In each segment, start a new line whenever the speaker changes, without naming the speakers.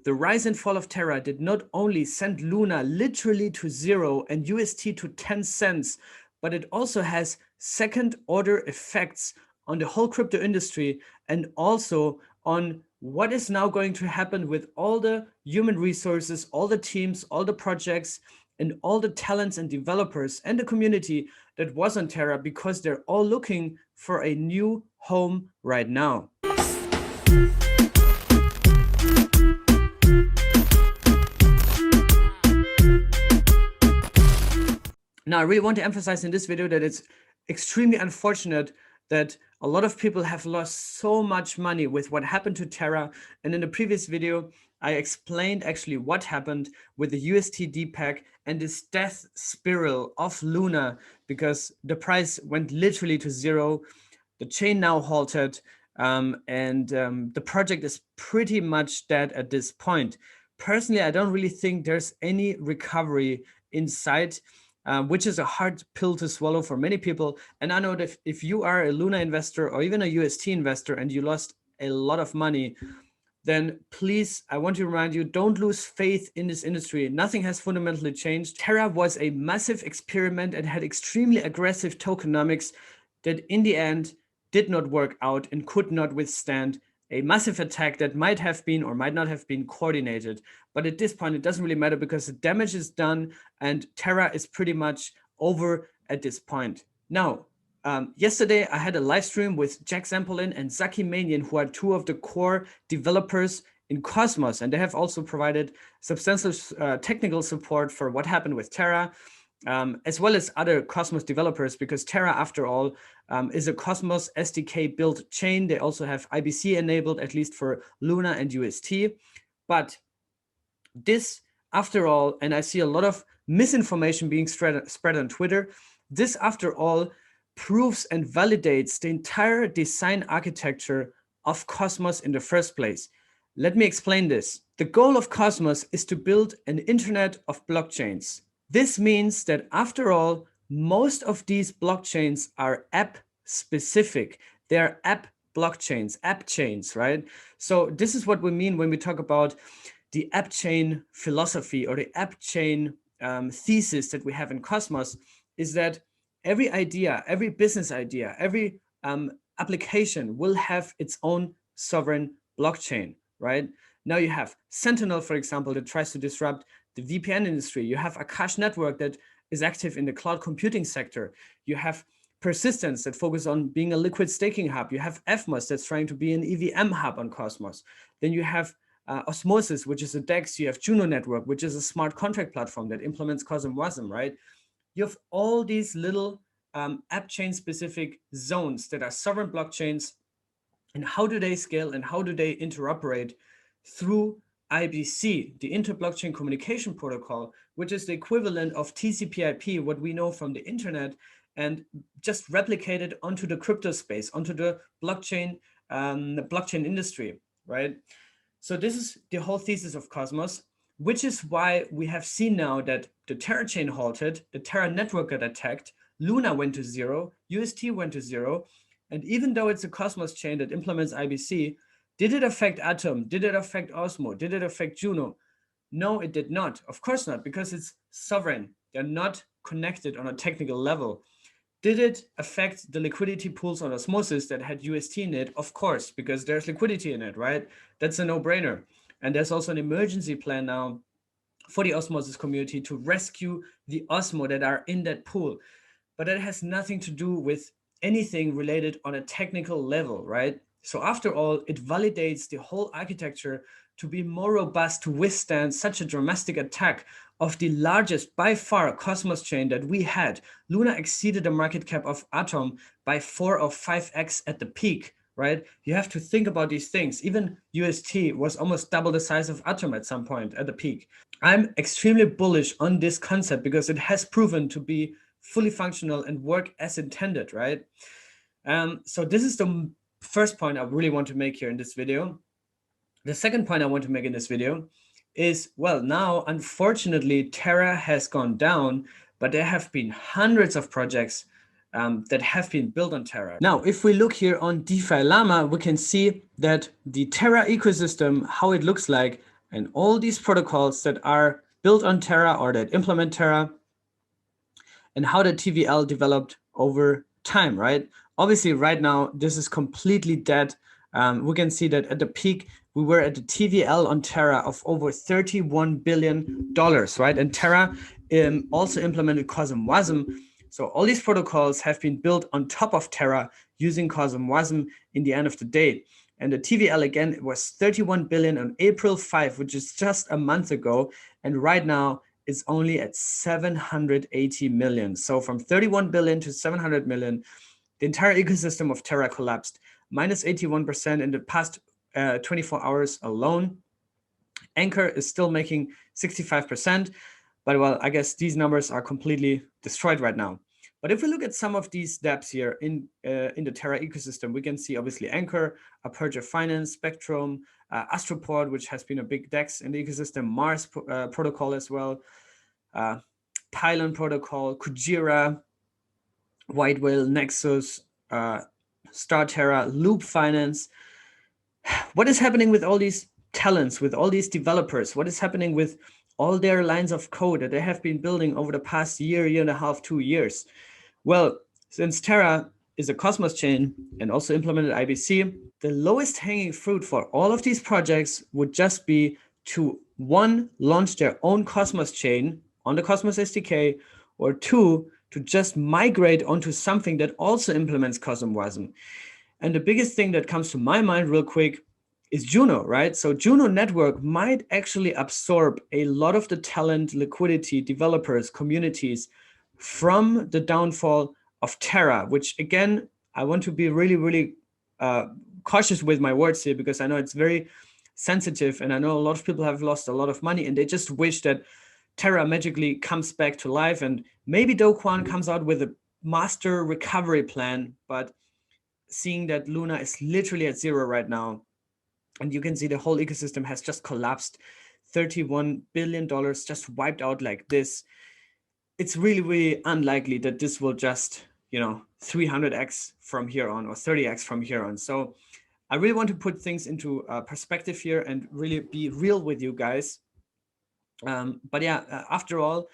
The rise and fall of Terra did not only send Luna literally to zero and UST to 10 cents, but it also has second order effects on the whole crypto industry and also on what is now going to happen with all the human resources, all the teams, all the projects, and all the talents and developers and the community that was on Terra, because they're all looking for a new home right now. Now, I really want to emphasize in this video that it's extremely unfortunate that a lot of people have lost so much money with what happened to Terra. And in the previous video, I explained actually what happened with the UST pack and this death spiral of Luna, because the price went literally to zero. The chain now halted, and the project is pretty much dead at this point. Personally, I don't really think there's any recovery in sight. Which is a hard pill to swallow for many people. And I know that if you are a Luna investor or even a UST investor and you lost a lot of money, then please, I want to remind you, don't lose faith in this industry. Nothing has fundamentally changed. Terra was a massive experiment and had extremely aggressive tokenomics that in the end did not work out and could not withstand a massive attack that might have been or might not have been coordinated. But at this point, it doesn't really matter because the damage is done and Terra is pretty much over at this point. Now, yesterday I had a live stream with Jack Zampolin and Zaki Manian, who are two of the core developers in Cosmos, and they have also provided substantial technical support for what happened with Terra, as well as other Cosmos developers, because Terra, after all, is a Cosmos SDK built chain. They also have IBC enabled, at least for Luna and UST. But this, after all, and I see a lot of misinformation being spread on Twitter, this, after all, proves and validates the entire design architecture of Cosmos in the first place. Let me explain this. The goal of Cosmos is to build an internet of blockchains. This means that, after all, most of these blockchains are app specific. They're app blockchains, app chains, right? So this is what we mean when we talk about the app chain philosophy or the app chain thesis that we have in Cosmos, is that every idea, every business idea, every application will have its own sovereign blockchain, right? Now you have Sentinel, for example, that tries to disrupt the VPN industry. You have Akash Network that is active in the cloud computing sector. You have Persistence that focus on being a liquid staking hub. You have Evmos that's trying to be an EVM hub on Cosmos. Then you have Osmosis, which is a DEX. You have Juno Network, which is a smart contract platform that implements CosmWasm, right? You have all these little app chain specific zones that are sovereign blockchains. And how do they scale and how do they interoperate? Through IBC, the Inter-Blockchain Communication Protocol, which is the equivalent of TCP/IP, what we know from the internet, and just replicated onto the crypto space, onto the blockchain industry, right? So this is the whole thesis of Cosmos, which is why we have seen now that the Terra chain halted, the Terra network got attacked, Luna went to zero, UST went to zero, and even though it's a Cosmos chain that implements IBC, did it affect Atom? Did it affect Osmo? Did it affect Juno? No, it did not. Of course not, because it's sovereign. They're not connected on a technical level. Did it affect the liquidity pools on Osmosis that had UST in it? Of course, because there's liquidity in it, right? That's a no-brainer. And there's also an emergency plan now for the Osmosis community to rescue the Osmo that are in that pool. But that has nothing to do with anything related on a technical level, right? So after all, it validates the whole architecture to be more robust to withstand such a dramatic attack of the largest, by far, Cosmos chain that we had. Luna exceeded the market cap of Atom by 4 or 5x at the peak, right? You have to think about these things. Even UST was almost double the size of Atom at some point at the peak. I'm extremely bullish on this concept because it has proven to be fully functional and work as intended, right? So this is the first point I really want to make here in this video. The second point I want to make in this video is, well, now, unfortunately, Terra has gone down, but there have been hundreds of projects that have been built on Terra. Now, if we look here on DeFi Llama, we can see that the Terra ecosystem, how it looks like and all these protocols that are built on Terra or that implement Terra, and how the TVL developed over time, right? Obviously, right now, this is completely dead. We can see that at the peak, we were at the TVL on Terra of over $31 billion, right? And Terra also implemented CosmWasm. So all these protocols have been built on top of Terra using CosmWasm in the end of the day. And the TVL again, it was 31 billion on April 5, which is just a month ago. And right now it's only at 780 million. So from 31 billion to 700 million, the entire ecosystem of Terra collapsed, minus 81% in the past 24 hours alone. Anchor is still making 65%, but well, I guess these numbers are completely destroyed right now. But if we look at some of these dApps here in the Terra ecosystem, we can see obviously Anchor, Aperture Finance, Spectrum, Astroport, which has been a big DEX in the ecosystem, Mars protocol as well, Pylon protocol, Kujira, White Whale, Nexus, Star Terra, Loop Finance. What is happening with all these talents, with all these developers? What is happening with all their lines of code that they have been building over the past year and a half, 2 years? Well, since Terra is a Cosmos chain and also implemented IBC, the lowest hanging fruit for all of these projects would just be to, one, launch their own Cosmos chain on the Cosmos SDK, or two, to just migrate onto something that also implements CosmWasm. And the biggest thing that comes to my mind real quick is Juno, right? So Juno Network might actually absorb a lot of the talent, liquidity, developers, communities from the downfall of Terra, which again, I want to be really, really cautious with my words here, because I know it's very sensitive, and I know a lot of people have lost a lot of money and they just wish that Terra magically comes back to life, and maybe Do Kwon comes out with a master recovery plan. But seeing that Luna is literally at zero right now, and you can see the whole ecosystem has just collapsed, $31 billion just wiped out like this, it's really, really unlikely that this will just, 300x from here on or 30x from here on. So I really want to put things into perspective here and really be real with you guys. But yeah, after all,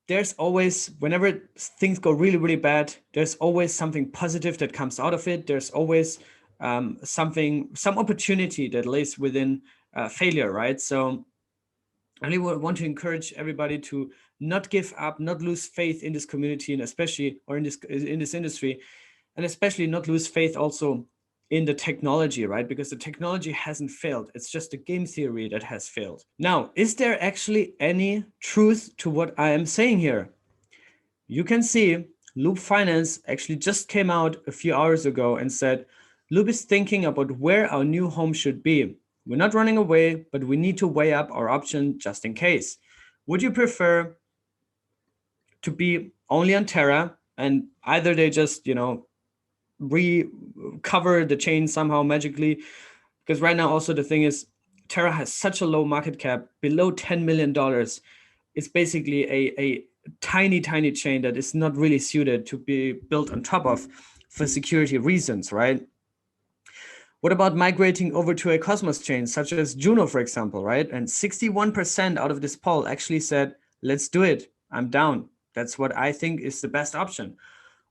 there's always, whenever things go really, really bad, there's always something positive that comes out of it. There's always some opportunity that lays within failure, right? So I really want to encourage everybody to not give up, not lose faith in this community, and especially, or in this industry, and especially not lose faith also in the technology, right? Because the technology hasn't failed. It's just the game theory that has failed. Now, is there actually any truth to what I am saying here? You can see Loop Finance actually just came out a few hours ago and said, Loop is thinking about where our new home should be. We're not running away, but we need to weigh up our option just in case. Would you prefer to be only on Terra, and either they just, recover the chain somehow magically? Because right now also the thing is, Terra has such a low market cap, below $10 million. It's basically a tiny chain that is not really suited to be built on top of for security reasons, right? What about migrating over to a Cosmos chain such as Juno, for example, right? And 61% out of this poll actually said, let's do it. I'm down. That's what I think is the best option.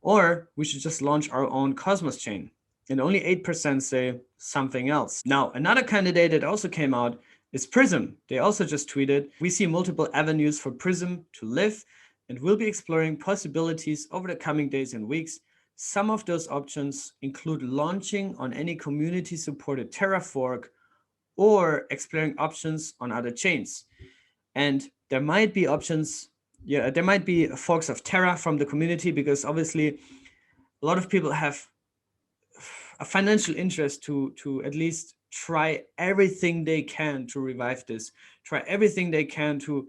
Or we should just launch our own Cosmos chain. And only 8% say something else. Now, another candidate that also came out is Prism. They also just tweeted, we see multiple avenues for Prism to live, and we'll be exploring possibilities over the coming days and weeks. Some of those options include launching on any community-supported Terra fork or exploring options on other chains. And there might be options, there might be forks of Terra from the community, because obviously a lot of people have a financial interest to at least try everything they can to revive this, try everything they can to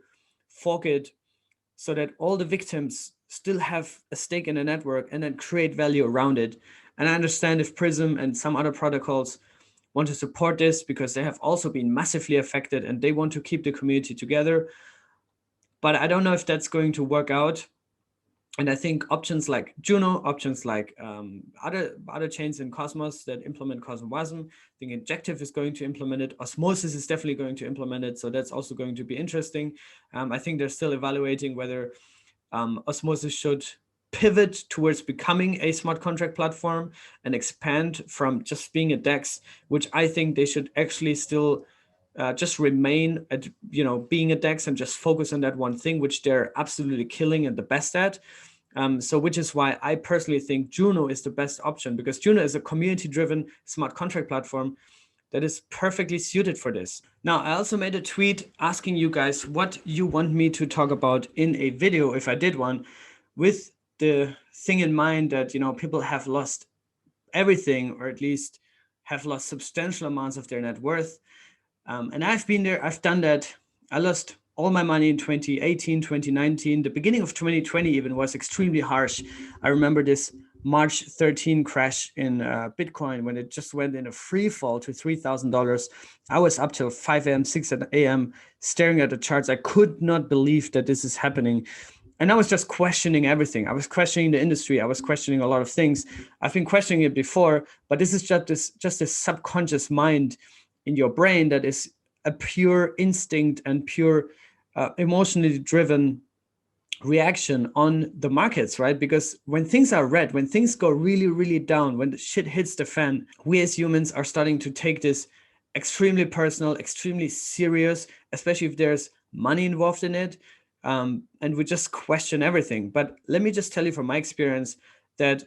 fork it so that all the victims still have a stake in the network and then create value around it. And I understand if Prism and some other protocols want to support this because they have also been massively affected and they want to keep the community together. But I don't know if that's going to work out. And I think options like Juno, options like other chains in Cosmos that implement CosmWasm, I think Injective is going to implement it. Osmosis is definitely going to implement it. So that's also going to be interesting. I think they're still evaluating whether Osmosis should pivot towards becoming a smart contract platform and expand from just being a DEX, which I think they should actually still just remain at, being a DEX and just focus on that one thing, which they're absolutely killing and the best at. So which is why I personally think Juno is the best option, because Juno is a community-driven smart contract platform that is perfectly suited for this. Now, I also made a tweet asking you guys what you want me to talk about in a video, if I did one, with the thing in mind that, people have lost everything, or at least have lost substantial amounts of their net worth. And I've been there, I've done that. I lost all my money in 2018, 2019. The beginning of 2020 even was extremely harsh. I remember this March 13 crash in Bitcoin when it just went in a free fall to $3,000. I was up till 5 a.m., 6 a.m. staring at the charts. I could not believe that this is happening. And I was just questioning everything. I was questioning the industry. I was questioning a lot of things. I've been questioning it before, but this is just this subconscious mind in your brain that is a pure instinct and pure emotionally driven reaction on the markets, right? Because when things are red, when things go really, really down, when the shit hits the fan, we as humans are starting to take this extremely personal, extremely serious, especially if there's money involved in it. And we just question everything. But let me just tell you from my experience that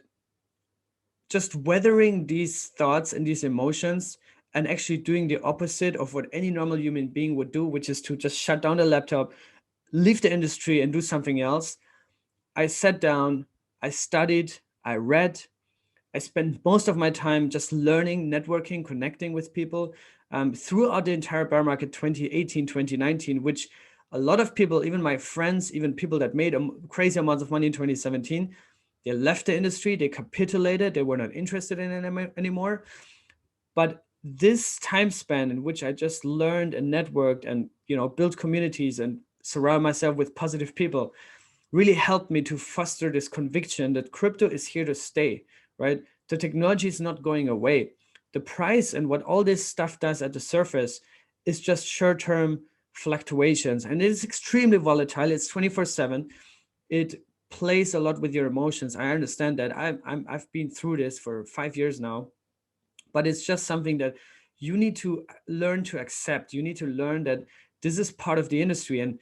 just weathering these thoughts and these emotions and actually doing the opposite of what any normal human being would do, which is to just shut down the laptop, leave the industry and do something else. I sat down, I studied, I read, I spent most of my time just learning, networking, connecting with people throughout the entire bear market 2018, 2019, which a lot of people, even my friends, even people that made crazy amounts of money in 2017, they left the industry, they capitulated, they were not interested in it anymore. But this time span in which I just learned and networked and built communities and surround myself with positive people really helped me to foster this conviction that crypto is here to stay, right? The technology is not going away. The price and what all this stuff does at the surface is just short-term fluctuations, and it is extremely volatile. It's 24/7. It plays a lot with your emotions. I understand that. I've been through this for 5 years now, but it's just something that you need to learn to accept. You need to learn that this is part of the industry. And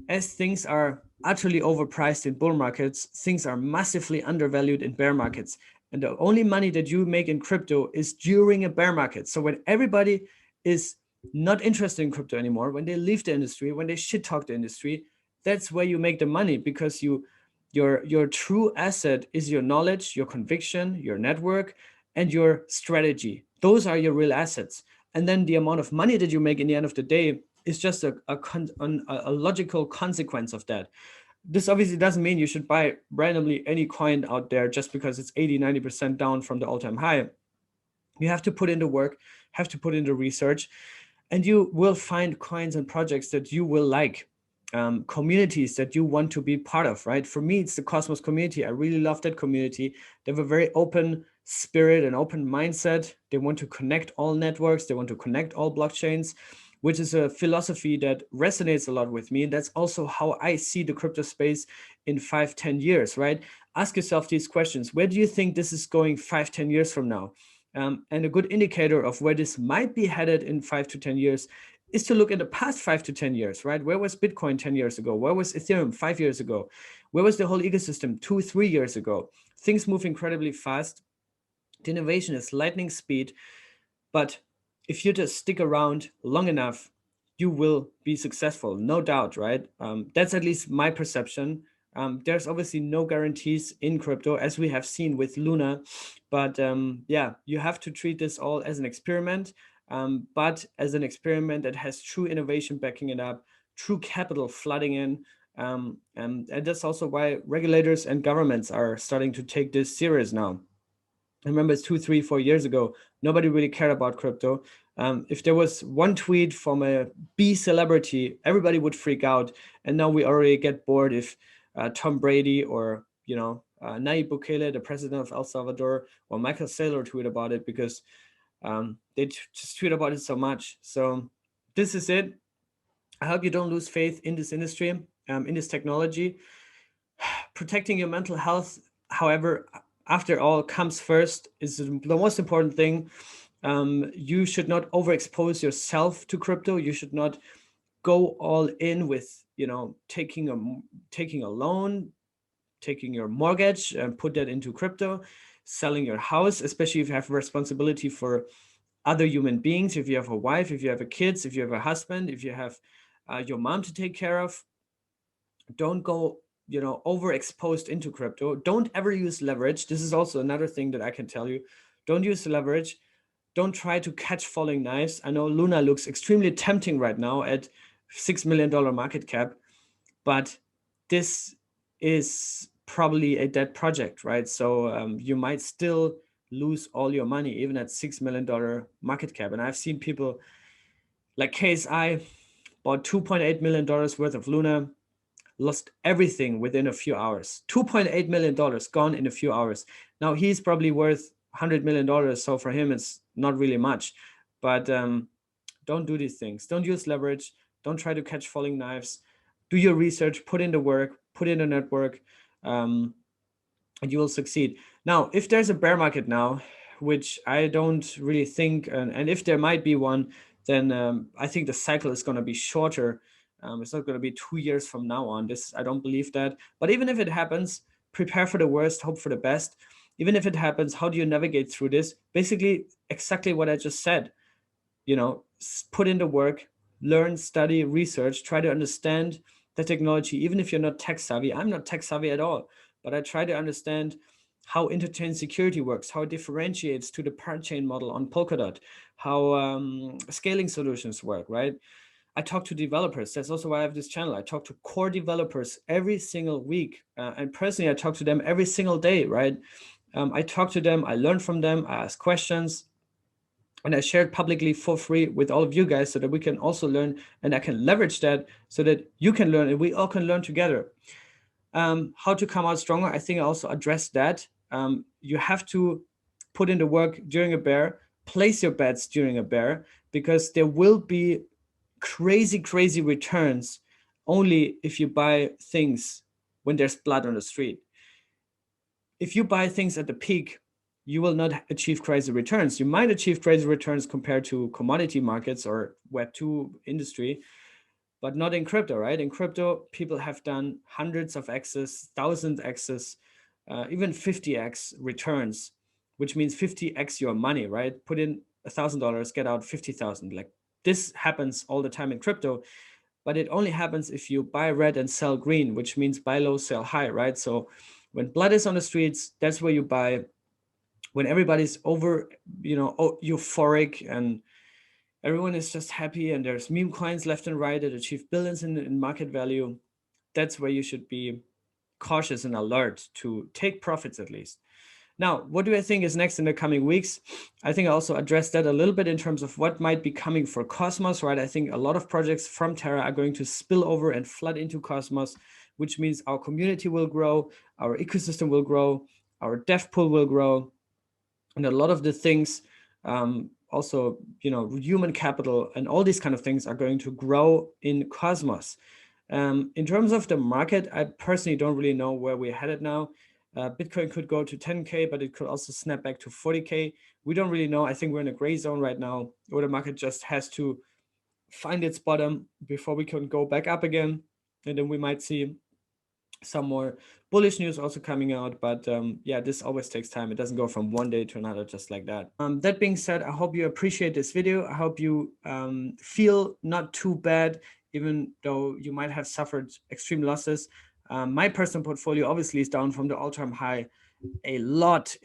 as things are utterly overpriced in bull markets, things are massively undervalued in bear markets. And the only money that you make in crypto is during a bear market. So when everybody is not interested in crypto anymore, when they leave the industry, when they shit talk the industry, that's where you make the money, because your true asset is your knowledge, your conviction, your network, and your strategy. Those are your real assets. And then the amount of money that you make in the end of the day is just a logical consequence of that. This obviously doesn't mean you should buy randomly any coin out there just because it's 80, 90% down from the all-time high. You have to put in the work, have to put in the research, and you will find coins and projects that you will like, communities that you want to be part of, right? For me, it's the Cosmos community. I really love that community. They have a very open spirit and open mindset. They want to connect all networks. They want to connect all blockchains, which is a philosophy that resonates a lot with me. And that's also how I see the crypto space in 5-10 years, right? Ask yourself these questions. Where do you think this is going 5-10 years from now? And a good indicator of where this might be headed in 5 to 10 years is to look at the past 5 to 10 years, right? Where was Bitcoin 10 years ago? Where was Ethereum 5 years ago? Where was the whole ecosystem 2-3 years ago? Things move incredibly fast. The innovation is lightning speed, but if you just stick around long enough, you will be successful, no doubt, right? That's at least my perception. There's obviously no guarantees in crypto, as we have seen with Luna, but yeah, you have to treat this all as an experiment, but as an experiment that has true innovation backing it up, true capital flooding in, and that's also why regulators and governments are starting to take this serious now. I remember it's 2, 3, 4 years ago, nobody really cared about crypto. If there was one tweet from a B celebrity, everybody would freak out. And now we already get bored if Tom Brady or Nayib Bukele, the president of El Salvador, or Michael Saylor tweet about it, because they just tweet about it so much. So this is it. I hope you don't lose faith in this industry, in this technology. Protecting your mental health, however, after all, comes first, is the most important thing. You should not overexpose yourself to crypto. You should not go all in with, taking a loan, taking your mortgage and put that into crypto, selling your house, especially if you have responsibility for other human beings, if you have a wife, if you have a kids, if you have a husband, if you have your mom to take care of. Don't go overexposed into crypto. Don't ever use leverage. This is also another thing that I can tell you. Don't use leverage. Don't try to catch falling knives. I know Luna looks extremely tempting right now at $6 million market cap, but this is probably a dead project, right? So you might still lose all your money even at $6 million market cap. And I've seen people like KSI bought $2.8 million worth of Luna, lost everything within a few hours. $2.8 million gone in a few hours. Now he's probably worth $100 million. So for him, it's not really much. But don't do these things. Don't use leverage. Don't try to catch falling knives. Do your research, put in the work, put in the network, and you will succeed. Now, if there's a bear market now, which I don't really think, and if there might be one, then I think the cycle is going to be shorter. It's not going to be 2 years from now on. I don't believe that. But even if it happens, prepare for the worst, hope for the best. Even if it happens, how do you navigate through this? Basically, exactly what I just said. Put in the work, learn, study, research, try to understand the technology. Even if you're not tech savvy, I'm not tech savvy at all, but I try to understand how interchain security works, how it differentiates to the parachain model on Polkadot, how scaling solutions work, right? I talk to developers. That's also why I have this channel. I talk to core developers every single week. And personally, I talk to them every single day, right? I talk to them, I learn from them, I ask questions, and I share it publicly for free with all of you guys so that we can also learn, and I can leverage that so that you can learn and we all can learn together. How to come out stronger, I think I also addressed that. You have to put in the work during a bear, place your bets during a bear, because there will be crazy returns only if you buy things when there's blood on the street. If you buy things at the peak, you will not achieve crazy returns. You might achieve crazy returns compared to commodity markets or Web2 industry, but not in crypto, right? In crypto, people have done hundreds of X's, thousands X's, even 50x returns, which means 50x your money, right? Put in $1,000, get out 50,000. Like this happens all the time in crypto, but it only happens if you buy red and sell green, which means buy low, sell high, right? So when blood is on the streets, that's where you buy. When everybody's over, euphoric and everyone is just happy and there's meme coins left and right that achieve billions in market value, that's where you should be cautious and alert to take profits at least. Now, what do I think is next in the coming weeks? I think I also addressed that a little bit in terms of what might be coming for Cosmos, right? I think a lot of projects from Terra are going to spill over and flood into Cosmos, which means our community will grow, our ecosystem will grow, our dev pool will grow, and a lot of the things, also, human capital and all these kind of things are going to grow in Cosmos. In terms of the market, I personally don't really know where we're headed now. Bitcoin could go to 10K, but it could also snap back to 40K. We don't really know. I think we're in a gray zone right now where the market just has to find its bottom before we can go back up again. And then we might see some more bullish news also coming out, but yeah, this always takes time. It doesn't go from one day to another just like that. That being said, I hope you appreciate this video. I hope you feel not too bad, even though you might have suffered extreme losses. My personal portfolio obviously is down from the all-time high a lot,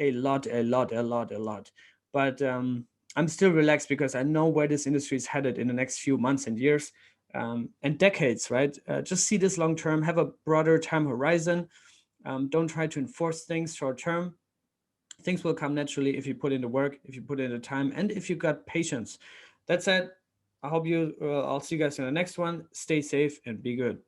but I'm still relaxed because I know where this industry is headed in the next few months and years. And decades, right? Just see this long term, have a broader time horizon. Don't try to enforce things short term. Things will come naturally if you put in the work, if you put in the time, and if you got patience. That's it. I hope I'll see you guys in the next one. Stay safe and be good.